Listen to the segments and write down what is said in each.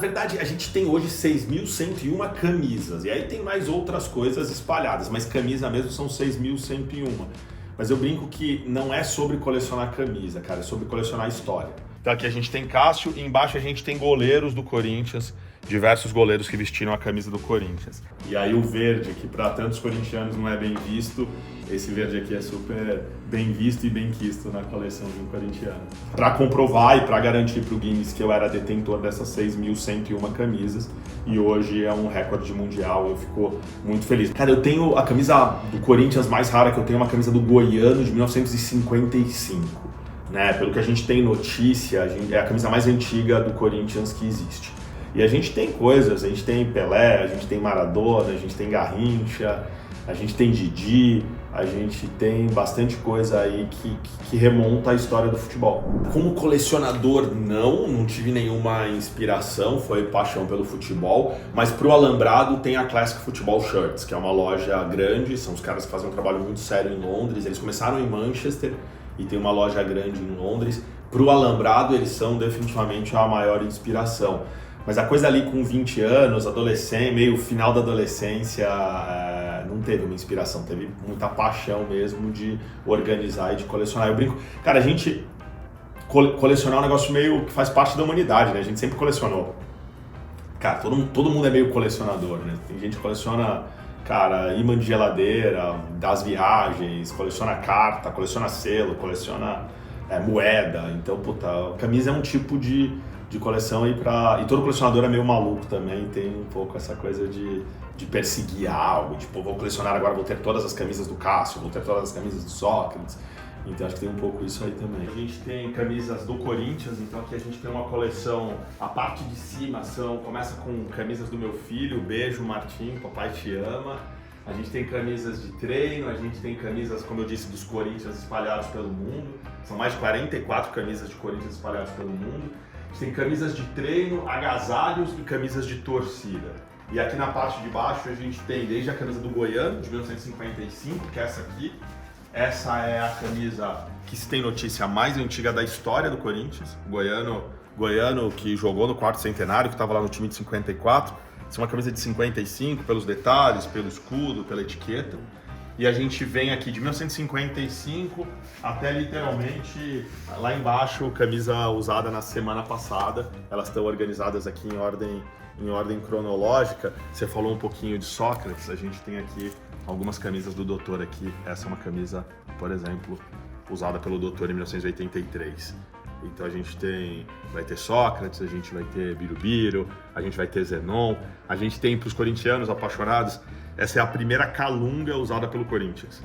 verdade, a gente tem hoje 6.101 camisas, e aí tem mais outras coisas espalhadas, mas camisa mesmo são 6.101. Mas eu brinco que não é sobre colecionar camisa, cara, é sobre colecionar história. Então aqui a gente tem Cássio e embaixo a gente tem goleiros do Corinthians, diversos goleiros que vestiram a camisa do Corinthians. E aí o verde, que para tantos corintianos não é bem visto, esse verde aqui é super bem visto e bem quisto na coleção de um corintiano. Para comprovar e para garantir para o Guinness que eu era detentor dessas 6.101 camisas, e hoje é um recorde mundial, eu fico muito feliz. Cara, eu tenho a camisa do Corinthians mais rara que eu tenho, é uma camisa do Goiano de 1955. Né? Pelo que a gente tem notícia, é a camisa mais antiga do Corinthians que existe. E a gente tem coisas, a gente tem Pelé, a gente tem Maradona, a gente tem Garrincha, a gente tem Didi, a gente tem bastante coisa aí que remonta à história do futebol. Como colecionador, não tive nenhuma inspiração, foi paixão pelo futebol, mas pro Alambrado tem a Classic Football Shirts, que é uma loja grande, são os caras que fazem um trabalho muito sério em Londres, eles começaram em Manchester e tem uma loja grande em Londres. Pro Alambrado eles são definitivamente a maior inspiração. Mas a coisa ali com 20 anos, adolescente, meio final da adolescência, não teve uma inspiração, teve muita paixão mesmo de organizar e de colecionar. Eu brinco, cara, a gente colecionar é um negócio meio que faz parte da humanidade, né? A gente sempre colecionou. Cara, todo mundo é meio colecionador, né? Tem gente que coleciona, cara, imã de geladeira, das viagens, coleciona carta, coleciona selo, coleciona moeda. Então, puta, camisa é um tipo de coleção e todo colecionador é meio maluco também, tem um pouco essa coisa de perseguir algo, tipo, vou colecionar agora, vou ter todas as camisas do Cássio, vou ter todas as camisas do Sócrates, então acho que tem um pouco isso aí também. A gente tem camisas do Corinthians, então aqui a gente tem uma coleção, a parte de cima começa com camisas do meu filho, beijo Martim, papai te ama. A gente tem camisas de treino, a gente tem camisas, como eu disse, dos Corinthians espalhados pelo mundo, são mais de 44 camisas de Corinthians espalhadas pelo mundo. A gente tem camisas de treino, agasalhos e camisas de torcida. E aqui na parte de baixo a gente tem desde a camisa do Goiano, de 1955, que é essa aqui. Essa é a camisa que se tem notícia mais antiga da história do Corinthians. Goiano que jogou no quarto centenário, que estava lá no time de 54. Essa é uma camisa de 55, pelos detalhes, pelo escudo, pela etiqueta. E a gente vem aqui de 1955 até literalmente lá embaixo, camisa usada na semana passada. Elas estão organizadas aqui em ordem cronológica. Você falou um pouquinho de Sócrates, a gente tem aqui algumas camisas do Doutor aqui. Essa é uma camisa, por exemplo, usada pelo Doutor em 1983. Então a gente vai ter Sócrates, a gente vai ter Birubiru, a gente vai ter Zenon, a gente tem, para os corintianos apaixonados, essa é a primeira calunga usada pelo Corinthians.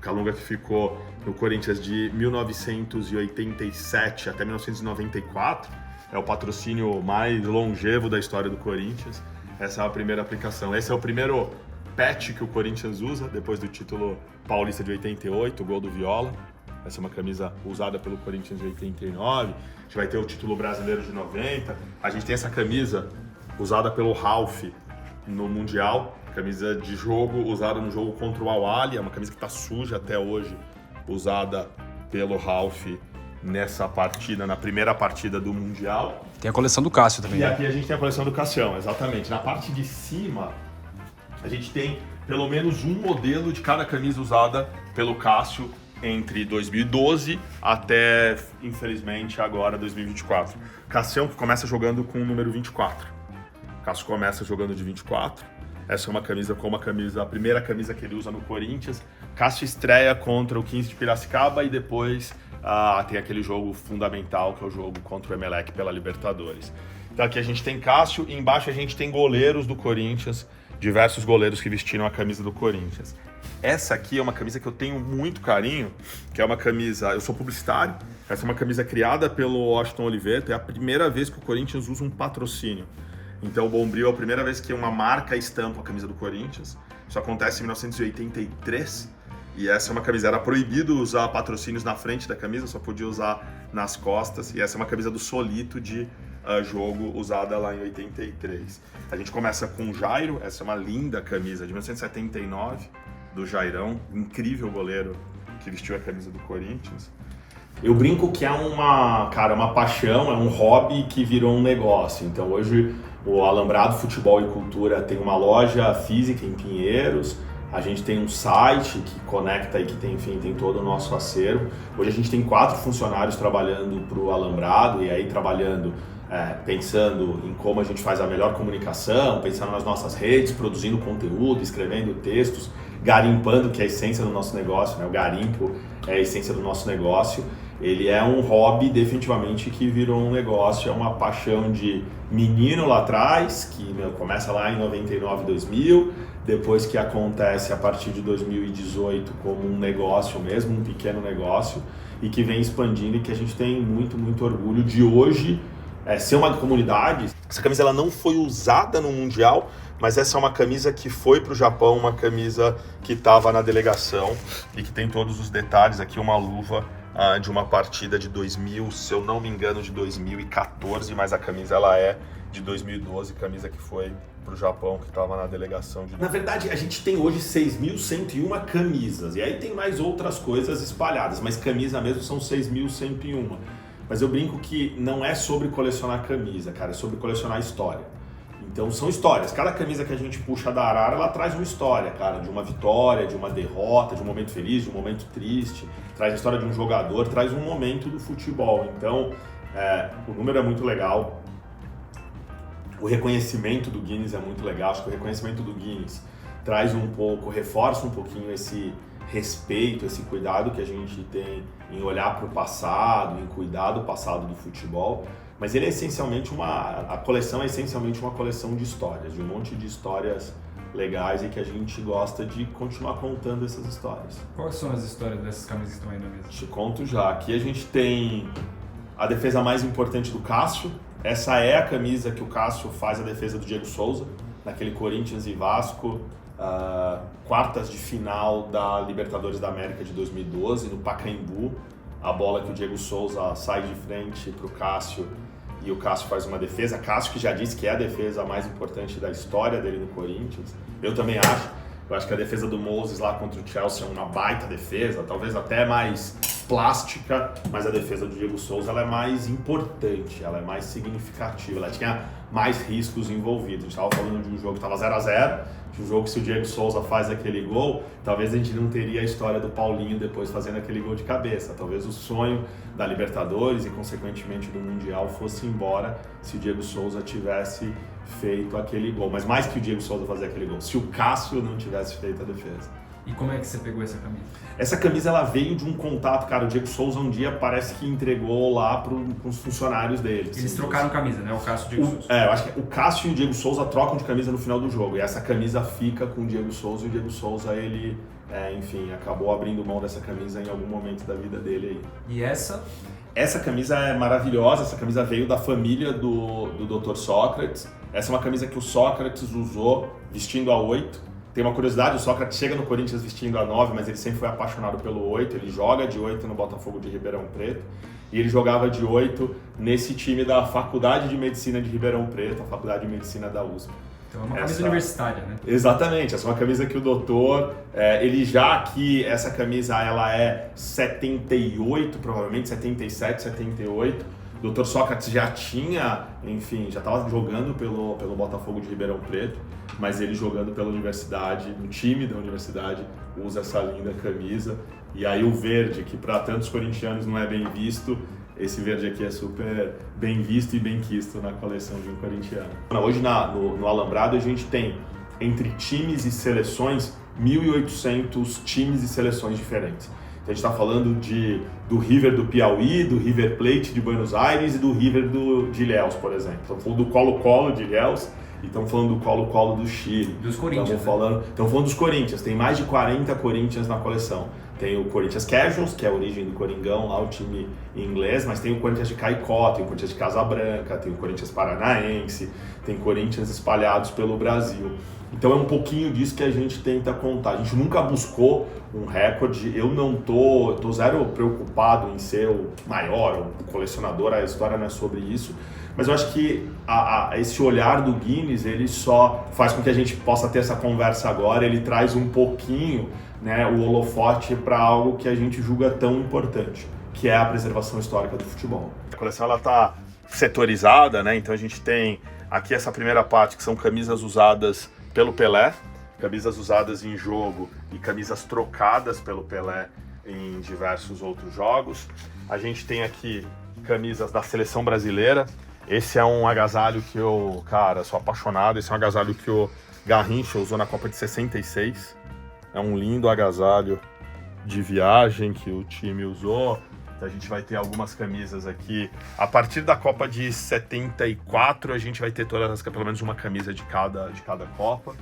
Calunga que ficou no Corinthians de 1987 até 1994, é o patrocínio mais longevo da história do Corinthians. Essa é a primeira aplicação. Esse é o primeiro patch que o Corinthians usa, depois do título paulista de 88, o gol do Viola. Essa é uma camisa usada pelo Corinthians de 89. A gente vai ter o título brasileiro de 90. A gente tem essa camisa usada pelo Ralf no Mundial. Camisa de jogo usada no jogo contra o Al-Ahly. É uma camisa que está suja até hoje, usada pelo Ralf nessa partida, na primeira partida do Mundial. Tem a coleção do Cássio também. E aqui a gente tem a coleção do Cassião, exatamente. Na parte de cima, a gente tem pelo menos um modelo de cada camisa usada pelo Cássio entre 2012 até, infelizmente, agora 2024. Cassião que começa jogando com o número 24. Cássio começa jogando de 24. Essa é uma camisa a primeira camisa que ele usa no Corinthians. Cássio estreia contra o 15 de Piracicaba e depois tem aquele jogo fundamental, que é o jogo contra o Emelec pela Libertadores. Então aqui a gente tem Cássio e embaixo a gente tem goleiros do Corinthians, diversos goleiros que vestiram a camisa do Corinthians. Essa aqui é uma camisa que eu tenho muito carinho, que é uma camisa... Eu sou publicitário, essa é uma camisa criada pelo Washington Oliveto, é a primeira vez que o Corinthians usa um patrocínio. Então o Bombril é a primeira vez que uma marca estampa a camisa do Corinthians. Isso acontece em 1983, e essa é uma camisa, era proibido usar patrocínios na frente da camisa, só podia usar nas costas, e essa é uma camisa do Solito de jogo usada lá em 83. A gente começa com o Jairo, essa é uma linda camisa de 1979, do Jairão, incrível goleiro que vestiu a camisa do Corinthians. Eu brinco que é uma paixão, é um hobby que virou um negócio. Então hoje o Alambrado Futebol e Cultura tem uma loja física em Pinheiros, a gente tem um site que conecta e que tem, enfim, tem todo o nosso acervo. Hoje a gente tem 4 funcionários trabalhando para o Alambrado e aí trabalhando, pensando em como a gente faz a melhor comunicação, pensando nas nossas redes, produzindo conteúdo, escrevendo textos, garimpando, que é a essência do nosso negócio, né? O garimpo é a essência do nosso negócio. Ele é um hobby definitivamente que virou um negócio, é uma paixão de menino lá atrás, que começa lá em 99, 2000, depois que acontece a partir de 2018 como um negócio mesmo, um pequeno negócio, e que vem expandindo e que a gente tem muito, muito orgulho de hoje ser uma comunidade. Essa camisa ela não foi usada no Mundial, mas essa é uma camisa que foi para o Japão, uma camisa que estava na delegação e que tem todos os detalhes aqui, uma luva de uma partida de 2000, se eu não me engano, de 2014, mas a camisa ela é de 2012, camisa que foi para o Japão, que estava na delegação de... Na verdade, a gente tem hoje 6.101 camisas, e aí tem mais outras coisas espalhadas, mas camisa mesmo são 6.101. Mas eu brinco que não é sobre colecionar camisa, cara, é sobre colecionar história. Então são histórias, cada camisa que a gente puxa da arara, ela traz uma história, cara, de uma vitória, de uma derrota, de um momento feliz, de um momento triste, traz a história de um jogador, traz um momento do futebol. Então, o número é muito legal, o reconhecimento do Guinness é muito legal, acho que o reconhecimento do Guinness traz um pouco, reforça um pouquinho esse respeito, esse cuidado que a gente tem em olhar para o passado, em cuidar do passado do futebol. Mas ele é essencialmente a coleção é essencialmente uma coleção de histórias, de um monte de histórias legais e que a gente gosta de continuar contando essas histórias. Quais são as histórias dessas camisas que estão aí na mesa? Te conto já. Aqui a gente tem a defesa mais importante do Cássio. Essa é a camisa que o Cássio faz a defesa do Diego Souza, naquele Corinthians e Vasco, quartas de final da Libertadores da América de 2012, no Pacaembu. A bola que o Diego Souza sai de frente para o Cássio e o Cássio faz uma defesa. Cássio que já disse que é a defesa mais importante da história dele no Corinthians. Eu também acho. Eu acho que a defesa do Moses lá contra o Chelsea é uma baita defesa, talvez até mais plástica, mas a defesa do Diego Souza ela é mais importante, ela é mais significativa, ela tinha mais riscos envolvidos. A gente estava falando de um jogo que estava 0-0, de um jogo que se o Diego Souza faz aquele gol, talvez a gente não teria a história do Paulinho depois fazendo aquele gol de cabeça. Talvez o sonho da Libertadores e, consequentemente, do Mundial fosse embora se o Diego Souza tivesse feito aquele gol. Mas mais que o Diego Souza fazer aquele gol, se o Cássio não tivesse feito a defesa. E como é que você pegou essa camisa? Essa camisa ela veio de um contato, cara. O Diego Souza um dia parece que entregou lá para os funcionários dele. Eles trocaram camisa, né? O Cássio e o Diego Souza. Eu acho que o Cássio e o Diego Souza trocam de camisa no final do jogo. E essa camisa fica com o Diego Souza e o Diego Souza, ele, enfim, acabou abrindo mão dessa camisa em algum momento da vida dele aí. E essa? Essa camisa é maravilhosa, essa camisa veio da família do Dr. Sócrates. Essa é uma camisa que o Sócrates usou vestindo a 8. Tem uma curiosidade, o Sócrates chega no Corinthians vestindo a 9, mas ele sempre foi apaixonado pelo 8, ele joga de 8 no Botafogo de Ribeirão Preto, e ele jogava de 8 nesse time da Faculdade de Medicina de Ribeirão Preto, a Faculdade de Medicina da USP. Então é uma camisa universitária, né? Exatamente, essa é uma camisa que o doutor, ele já aqui, essa camisa ela é 78, provavelmente 77, 78, o Dr. Sócrates já tinha, enfim, já estava jogando pelo Botafogo de Ribeirão Preto, mas ele jogando pela universidade, no time da universidade, usa essa linda camisa. E aí o verde, que para tantos corintianos não é bem visto, esse verde aqui é super bem visto e bem quisto na coleção de um corintiano. Hoje no Alambrado a gente tem, entre times e seleções, 1.800 times e seleções diferentes. A gente está falando do River do Piauí, do River Plate de Buenos Aires e do River de Ilhéus, por exemplo. Estamos falando do Colo-Colo de Ilhéus e estamos falando do Colo-Colo do Chile. Dos Corinthians. Estamos falando dos Corinthians. Tem mais de 40 Corinthians na coleção. Tem o Corinthians Casuals, que é a origem do Coringão, lá o time inglês, mas tem o Corinthians de Caicó, tem o Corinthians de Casabranca, tem o Corinthians Paranaense, tem Corinthians espalhados pelo Brasil. Então é um pouquinho disso que a gente tenta contar. A gente nunca buscou um recorde, eu tô zero preocupado em ser o maior, o colecionador, a história não é sobre isso, mas eu acho que esse olhar do Guinness, ele só faz com que a gente possa ter essa conversa agora, ele traz um pouquinho, né, o holofote para algo que a gente julga tão importante, que é a preservação histórica do futebol. A coleção está setorizada, né? Então a gente tem aqui essa primeira parte, que são camisas usadas pelo Pelé, camisas usadas em jogo e camisas trocadas pelo Pelé em diversos outros jogos. A gente tem aqui camisas da seleção brasileira. Esse é um agasalho que eu, cara, sou apaixonado. Esse é um agasalho que o Garrincha usou na Copa de 66. É um lindo agasalho de viagem que o time usou. Então a gente vai ter algumas camisas aqui. A partir da Copa de 74, a gente vai ter pelo menos uma camisa de cada Copa.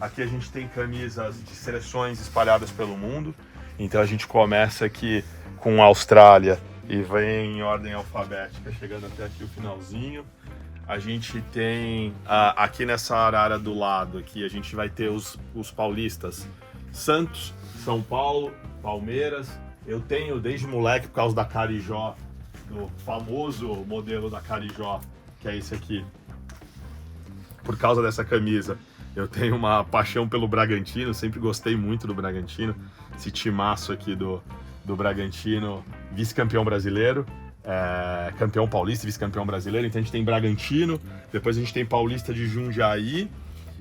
Aqui a gente tem camisas de seleções espalhadas pelo mundo. Então a gente começa aqui com a Austrália e vem em ordem alfabética, chegando até aqui o finalzinho. A gente tem aqui nessa área do lado, aqui a gente vai ter os paulistas: Santos, São Paulo, Palmeiras. Eu tenho desde moleque, por causa da Carijó, do famoso modelo da Carijó, que é esse aqui. Por causa dessa camisa, eu tenho uma paixão pelo Bragantino, sempre gostei muito do Bragantino. Esse timaço aqui do Bragantino, vice-campeão brasileiro, campeão paulista e vice-campeão brasileiro. Então a gente tem Bragantino, depois a gente tem Paulista de Jundiaí,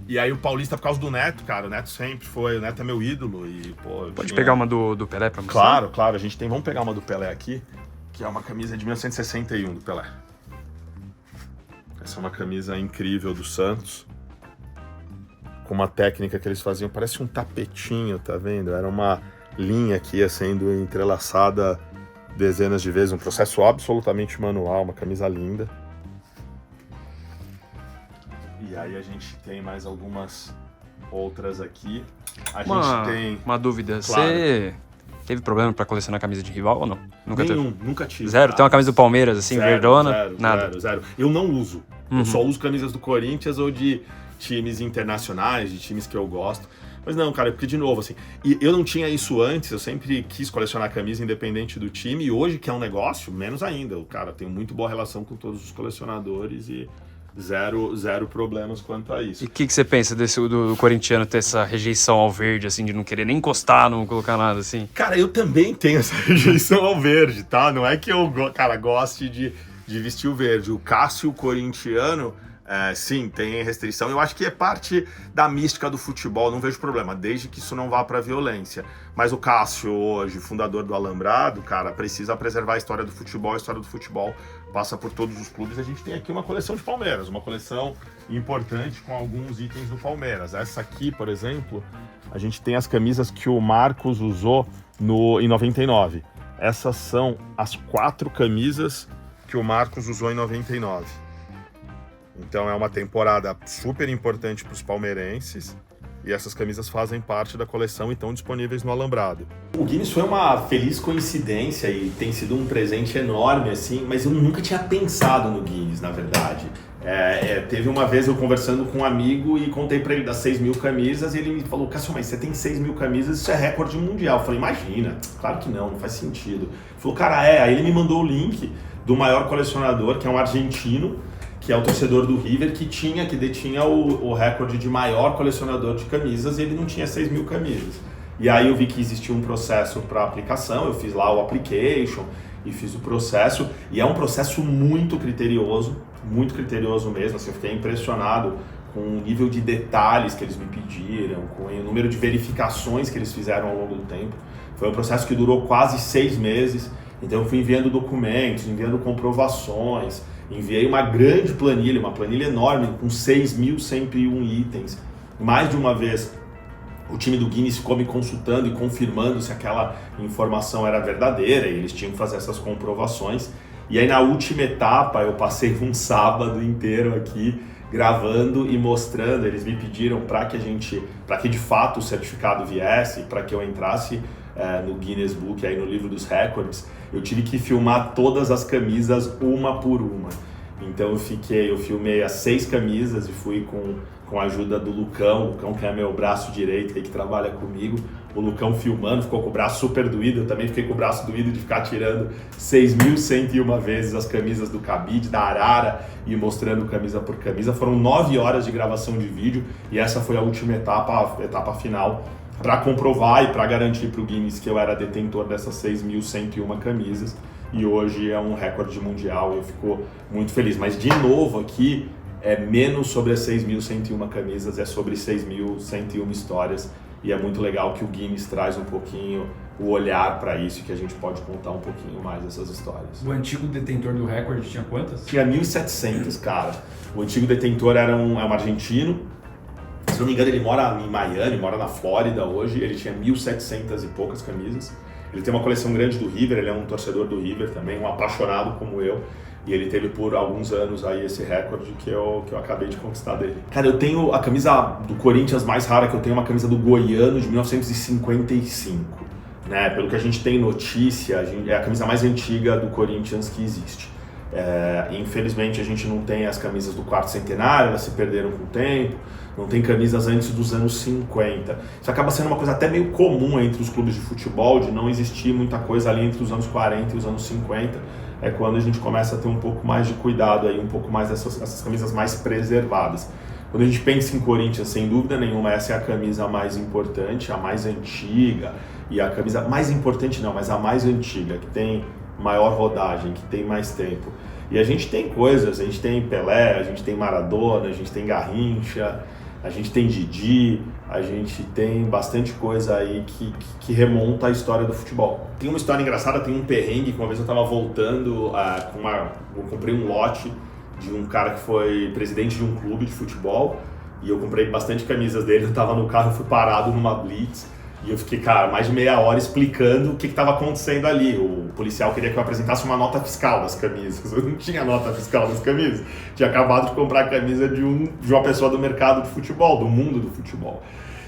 e aí o Paulista por causa do Neto, cara. O Neto sempre foi, o Neto é meu ídolo. E, pô, pode pegar uma do Pelé pra mostrar? Claro, a gente tem, vamos pegar uma do Pelé aqui, que é uma camisa de 1961 do Pelé. Essa é uma camisa incrível do Santos, com uma técnica que eles faziam, parece um tapetinho, tá vendo? Era uma linha que ia sendo entrelaçada dezenas de vezes, um processo absolutamente manual, uma camisa linda. E aí a gente tem mais algumas outras aqui. Gente tem... Uma dúvida, claro. Você teve problema pra colecionar camisa de rival ou não? Nunca tive. Zero? Tem uma camisa do Palmeiras, assim, verdona? Nada. Zero. Eu não uso. Eu só uso camisas do Corinthians ou de times internacionais, de times que eu gosto. Mas não, cara, porque de novo, assim, e eu não tinha isso antes, eu sempre quis colecionar camisa independente do time, e hoje que é um negócio, menos ainda. Eu, cara, tenho muito boa relação com todos os colecionadores e zero problemas quanto a isso. E o que você pensa do corintiano ter essa rejeição ao verde, assim, de não querer nem encostar, não colocar nada, assim? Cara, eu também tenho essa rejeição ao verde, tá? Não é que eu, cara, goste de vestir o verde. O Cássio corintiano... sim, tem restrição. Eu acho que é parte da mística do futebol, não vejo problema, desde que isso não vá para violência. Mas o Cássio, hoje, fundador do Alambrado, cara, precisa preservar a história do futebol. A história do futebol passa por todos os clubes. A gente tem aqui uma coleção de Palmeiras, uma coleção importante com alguns itens do Palmeiras. Essa aqui, por exemplo, a gente tem as camisas que o Marcos usou em 99. Essas são as 4 camisas que o Marcos usou em 99. Então é uma temporada super importante para os palmeirenses e essas camisas fazem parte da coleção e estão disponíveis no Alambrado. O Guinness foi uma feliz coincidência e tem sido um presente enorme, assim, mas eu nunca tinha pensado no Guinness, na verdade. Teve uma vez eu conversando com um amigo e contei para ele das 6.000 camisas e ele me falou: Cássio, mas você tem 6.000 camisas, isso é recorde mundial. Eu falei: imagina, claro que não faz sentido. Ele falou: cara, aí ele me mandou o link do maior colecionador, que é um argentino, que é o torcedor do River, que detinha o recorde de maior colecionador de camisas, e ele não tinha 6.000 camisas. E aí eu vi que existia um processo para aplicação, eu fiz lá o application e fiz o processo, e é um processo muito criterioso mesmo, assim, eu fiquei impressionado com o nível de detalhes que eles me pediram, com o número de verificações que eles fizeram ao longo do tempo. Foi um processo que durou quase 6 meses, então eu fui enviando documentos, enviando comprovações, enviei uma grande planilha, uma planilha enorme, com 6.101 itens. Mais de uma vez, o time do Guinness ficou me consultando e confirmando se aquela informação era verdadeira, e eles tinham que fazer essas comprovações. E aí, na última etapa, eu passei um sábado inteiro aqui, gravando e mostrando. Eles me pediram para que de fato o certificado viesse, para que eu entrasse no Guinness Book, aí no livro dos recordes. Eu tive que filmar todas as camisas uma por uma. Então eu filmei as 6 camisas e fui com a ajuda do Lucão, que é meu braço direito, que trabalha comigo. O Lucão filmando, ficou com o braço super doído, eu também fiquei com o braço doído de ficar tirando 6.101 vezes as camisas do Cabide, da Arara, e mostrando camisa por camisa. Foram 9 horas de gravação de vídeo, e essa foi a última etapa, a etapa final, para comprovar e para garantir para o Guinness que eu era detentor dessas 6.101 camisas, e hoje é um recorde mundial e eu fico muito feliz. Mas de novo aqui, é menos sobre as 6.101 camisas, é sobre 6.101 histórias, e é muito legal que o Guinness traz um pouquinho o olhar para isso, que a gente pode contar um pouquinho mais dessas histórias. O antigo detentor do recorde tinha quantas? Tinha 1.700, cara. O antigo detentor é um argentino. Se não me engano, ele mora em Miami, mora na Flórida hoje. Ele tinha 1.700 e poucas camisas. Ele tem uma coleção grande do River, ele é um torcedor do River também, um apaixonado como eu. E ele teve por alguns anos aí esse recorde que eu acabei de conquistar dele. Cara, eu tenho a camisa do Corinthians mais rara que eu tenho, uma camisa do Goiano de 1955. Né? Pelo que a gente tem notícia, é a camisa mais antiga do Corinthians que existe. Infelizmente a gente não tem as camisas do quarto centenário, elas se perderam com o tempo, não tem camisas antes dos anos 50. Isso acaba sendo uma coisa até meio comum entre os clubes de futebol, de não existir muita coisa ali entre os anos 40 e os anos 50. É quando a gente começa a ter um pouco mais de cuidado, aí, um pouco mais dessas camisas mais preservadas. Quando a gente pensa em Corinthians, sem dúvida nenhuma, essa é a camisa mais importante, a mais antiga, e a camisa mais importante não, mas a mais antiga, que tem maior rodagem, que tem mais tempo. E a gente tem coisas, a gente tem Pelé, a gente tem Maradona, a gente tem Garrincha, a gente tem Didi, a gente tem bastante coisa aí que remonta à história do futebol. Tem uma história engraçada, tem um perrengue, que uma vez eu estava voltando, eu comprei um lote de um cara que foi presidente de um clube de futebol, e eu comprei bastante camisas dele, eu estava no carro, fui parado numa blitz, e eu fiquei, cara, mais de meia hora explicando o que estava acontecendo ali. O policial queria que eu apresentasse uma nota fiscal das camisas. Eu não tinha nota fiscal das camisas. Tinha acabado de comprar a camisa de uma pessoa do mercado de futebol, do mundo do futebol.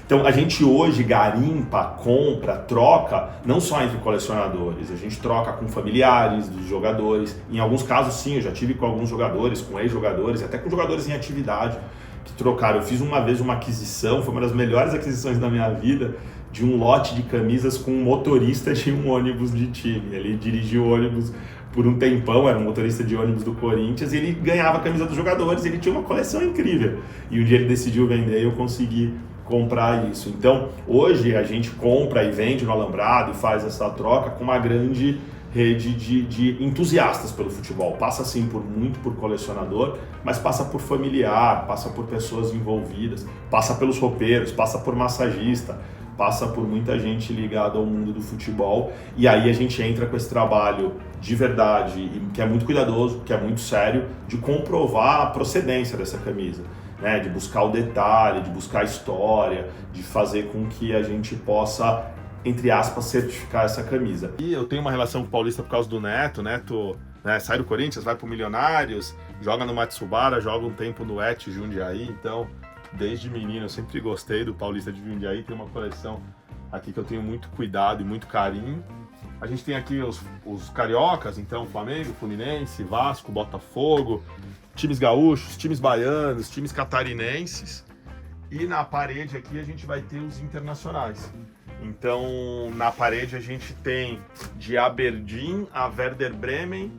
Então, a gente hoje garimpa, compra, troca, não só entre colecionadores. A gente troca com familiares dos jogadores. Em alguns casos, sim, eu já tive com alguns jogadores, com ex-jogadores, até com jogadores em atividade que trocaram. Eu fiz uma vez uma aquisição, foi uma das melhores aquisições da minha vida, de um lote de camisas com um motorista de um ônibus de time. Ele dirigiu o ônibus por um tempão, era um motorista de ônibus do Corinthians, e ele ganhava a camisa dos jogadores, ele tinha uma coleção incrível. E um dia ele decidiu vender e eu consegui comprar isso. Então, hoje a gente compra e vende no Alambrado e faz essa troca com uma grande rede de entusiastas pelo futebol. Passa sim muito por colecionador, mas passa por familiar, passa por pessoas envolvidas, passa pelos roupeiros, passa por massagista, passa por muita gente ligada ao mundo do futebol, e aí a gente entra com esse trabalho de verdade, que é muito cuidadoso, que é muito sério, de comprovar a procedência dessa camisa, né? De buscar o detalhe, de buscar a história, de fazer com que a gente possa, entre aspas, certificar essa camisa. E eu tenho uma relação com o Paulista por causa do Neto. Neto, né, sai do Corinthians, vai pro Milionários, joga no Matsubara, joga um tempo no Et Jundiaí, então desde menino eu sempre gostei do Paulista de Jundiaí. Tem uma coleção aqui que eu tenho muito cuidado e muito carinho. A gente tem aqui os cariocas, então Flamengo, Fluminense, Vasco, Botafogo, times gaúchos, times baianos, times catarinenses. E na parede aqui a gente vai ter os internacionais. Então na parede a gente tem de Aberdeen a Werder Bremen,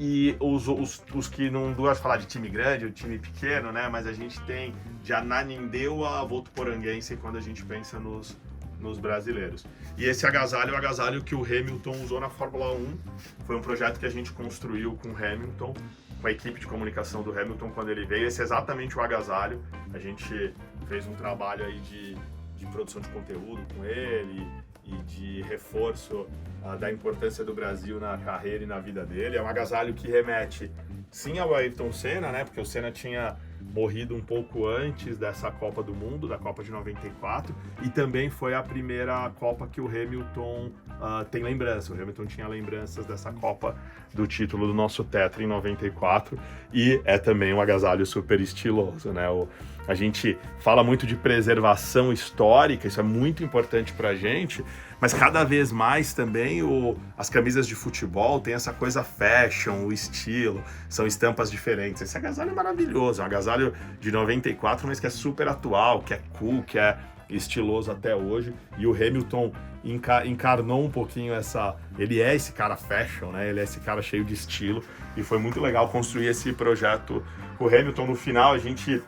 e os que não gosto de falar de time grande ou time pequeno, né? Mas a gente tem de Ananindeua a Votuporanguense quando a gente pensa nos brasileiros. E esse agasalho é o agasalho que o Hamilton usou na Fórmula 1. Foi um projeto que a gente construiu com o Hamilton, com a equipe de comunicação do Hamilton quando ele veio. Esse é exatamente o agasalho. A gente fez um trabalho aí de produção de conteúdo com ele e de reforço da importância do Brasil na carreira e na vida dele. É um agasalho que remete sim ao Ayrton Senna, né? Porque o Senna tinha morrido um pouco antes dessa Copa do Mundo, da Copa de 94, e também foi a primeira Copa que o Hamilton tem lembrança. O Hamilton tinha lembranças dessa Copa, do título do nosso tetra em 94, e é também um agasalho super estiloso, né? A gente fala muito de preservação histórica, isso é muito importante pra gente, mas cada vez mais também as camisas de futebol tem essa coisa fashion, o estilo, são estampas diferentes. Esse agasalho é maravilhoso, é um agasalho de 94, mas que é super atual, que é cool, que é estiloso até hoje, e o Hamilton encarnou um pouquinho ele é esse cara fashion, né? Ele é esse cara cheio de estilo, e foi muito legal construir esse projeto com o Hamilton. No final a gente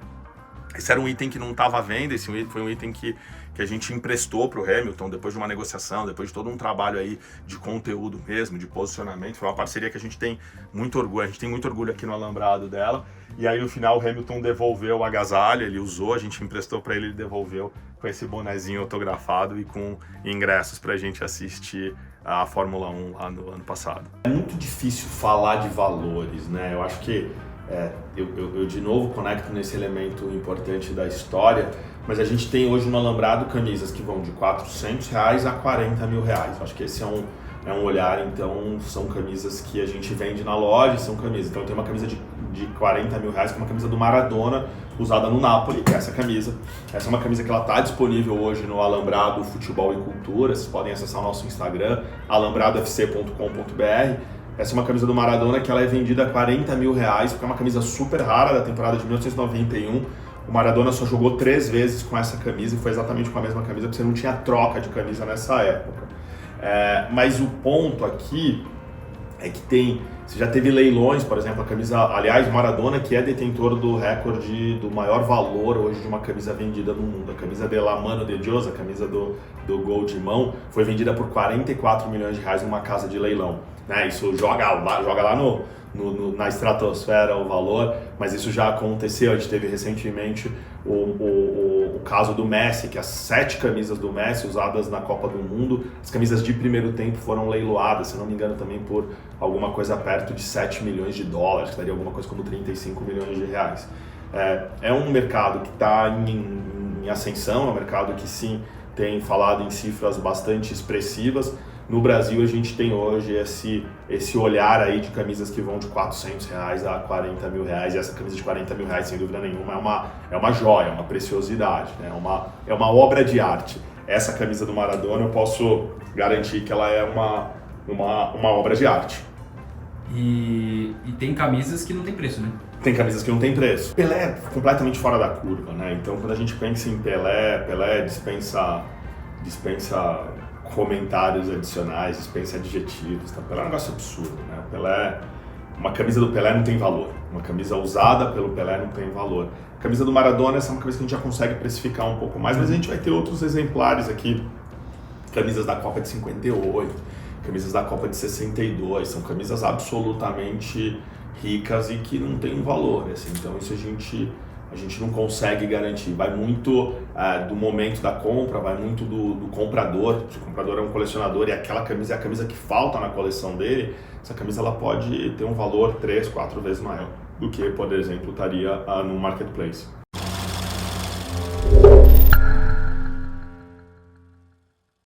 Esse era um item que não estava à venda, esse foi um item que a gente emprestou para o Hamilton depois de uma negociação, depois de todo um trabalho aí de conteúdo mesmo, de posicionamento. Foi uma parceria que a gente tem muito orgulho, aqui no Alambrado dela. E aí no final o Hamilton devolveu o agasalho, ele usou, a gente emprestou para ele, ele devolveu com esse bonezinho autografado e com ingressos para a gente assistir a Fórmula 1 lá no ano passado. É muito difícil falar de valores, né? Eu acho que eu de novo conecto nesse elemento importante da história, mas a gente tem hoje no Alambrado camisas que vão de R$400 a R$40 mil. Acho que esse é um olhar, então são camisas que a gente vende na loja, são camisas. Então tem uma camisa de R$40 mil, que é uma camisa do Maradona, usada no Napoli, que é essa camisa. Essa é uma camisa que ela está disponível hoje no Alambrado Futebol e Cultura, vocês podem acessar o nosso Instagram, alambradofc.com.br. Essa é uma camisa do Maradona que ela é vendida a R$40 mil, porque é uma camisa super rara da temporada de 1991. O Maradona só jogou 3 vezes com essa camisa e foi exatamente com a mesma camisa, porque você não tinha troca de camisa nessa época. Mas o ponto aqui é que você já teve leilões, por exemplo, a camisa, aliás, Maradona, que é detentor do recorde do maior valor hoje de uma camisa vendida no mundo. A camisa de La Mano de Dios, a camisa do gol de mão, foi vendida por R$44 milhões numa casa de leilão. Né? Isso joga lá na estratosfera o valor, mas isso já aconteceu. A gente teve recentemente o caso do Messi, que as 7 camisas do Messi usadas na Copa do Mundo, as camisas de primeiro tempo foram leiloadas, se não me engano também por alguma coisa perto de $7 milhões, que daria alguma coisa como R$35 milhões. É um mercado que está em ascensão, é um mercado que sim tem falado em cifras bastante expressivas. No Brasil a gente tem hoje esse olhar aí de camisas que vão de R$400 a R$40 mil, e essa camisa de R$40 mil, sem dúvida nenhuma, é uma joia, é uma preciosidade, né? É uma obra de arte. Essa camisa do Maradona eu posso garantir que ela é uma obra de arte. E tem camisas que não tem preço, né? Tem camisas que não tem preço. Pelé é completamente fora da curva, né? Então quando a gente pensa em Pelé dispensa comentários adicionais, dispensa adjetivos, tá? Pelé é um negócio absurdo, né? Uma camisa do Pelé não tem valor, uma camisa usada pelo Pelé não tem valor. A camisa do Maradona, essa é uma camisa que a gente já consegue precificar um pouco mais, mas a gente vai ter outros exemplares aqui, camisas da Copa de 58, camisas da Copa de 62, são camisas absolutamente ricas e que não tem um valor, assim. Então isso a gente não consegue garantir, vai muito do momento da compra, vai muito do comprador. Se o comprador é um colecionador e aquela camisa é a camisa que falta na coleção dele, essa camisa ela pode ter um valor 3, 4 vezes maior do que, por exemplo, estaria no marketplace.